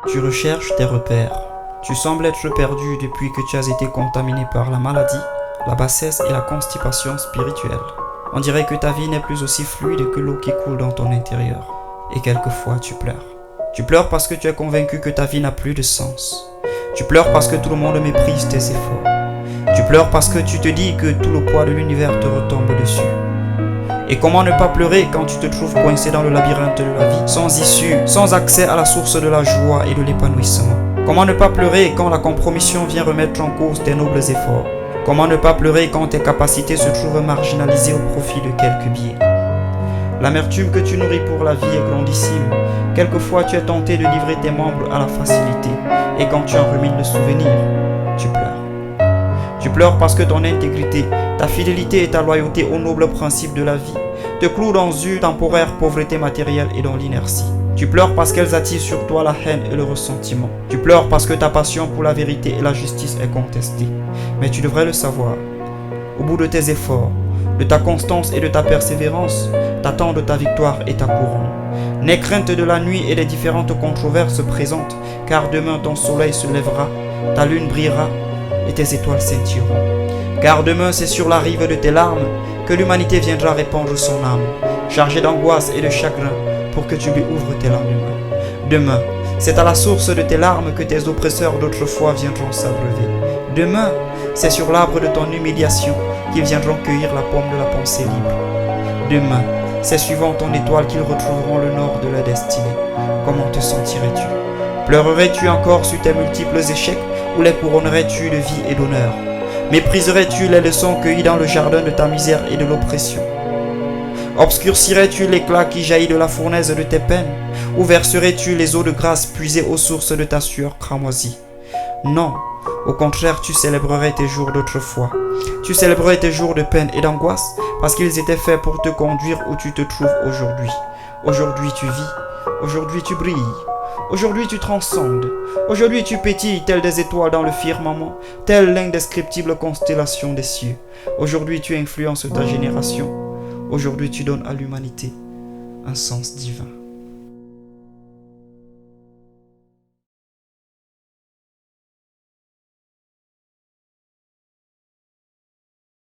Tu recherches tes repères. Tu sembles être perdu depuis que tu as été contaminé par la maladie, la bassesse et la constipation spirituelle. On dirait que ta vie n'est plus aussi fluide que l'eau qui coule dans ton intérieur. Et quelquefois tu pleures. Tu pleures parce que tu es convaincu que ta vie n'a plus de sens. Tu pleures parce que tout le monde méprise tes efforts. Tu pleures parce que tu te dis que tout le poids de l'univers te retombe dessus. Et comment ne pas pleurer quand tu te trouves coincé dans le labyrinthe de la vie, sans issue, sans accès à la source de la joie et de l'épanouissement? Comment ne pas pleurer quand la compromission vient remettre en cause tes nobles efforts? Comment ne pas pleurer quand tes capacités se trouvent marginalisées au profit de quelques biais? L'amertume que tu nourris pour la vie est grandissime. Quelquefois tu es tenté de livrer tes membres à la facilité, et quand tu en rumines le souvenir, tu pleures. Tu pleures parce que ton intégrité, ta fidélité et ta loyauté aux nobles principes de la vie te clouent dans une temporaire pauvreté matérielle et dans l'inertie. Tu pleures parce qu'elles attisent sur toi la haine et le ressentiment. Tu pleures parce que ta passion pour la vérité et la justice est contestée. Mais tu devrais le savoir. Au bout de tes efforts, de ta constance et de ta persévérance, t'attendent ta victoire et ta couronne. N'aie crainte de la nuit et des différentes controverses présentes, car demain ton soleil se lèvera, ta lune brillera et tes étoiles scintilleront. Car demain c'est sur la rive de tes larmes que l'humanité viendra répandre son âme, chargée d'angoisse et de chagrin pour que tu lui ouvres tes lendemains. Demain, c'est à la source de tes larmes que tes oppresseurs d'autrefois viendront s'abreuver. Demain, c'est sur l'arbre de ton humiliation qu'ils viendront cueillir la pomme de la pensée libre. Demain, c'est suivant ton étoile qu'ils retrouveront le nord de la destinée. Comment te sentirais-tu? Pleurerais-tu encore sur tes multiples échecs ou les couronnerais-tu de vie et d'honneur? Mépriserais-tu les leçons cueillies dans le jardin de ta misère et de l'oppression? Obscurcirais-tu l'éclat qui jaillit de la fournaise de tes peines? Ou verserais-tu les eaux de grâce puisées aux sources de ta sueur cramoisie? Non, au contraire, tu célébrerais tes jours d'autrefois. Tu célébrerais tes jours de peine et d'angoisse parce qu'ils étaient faits pour te conduire où tu te trouves aujourd'hui. Aujourd'hui tu vis, aujourd'hui tu brilles, aujourd'hui tu transcendes, aujourd'hui tu pétilles telles des étoiles dans le firmament, telle l'indescriptible constellation des cieux. Aujourd'hui tu influences ta génération, aujourd'hui tu donnes à l'humanité un sens divin.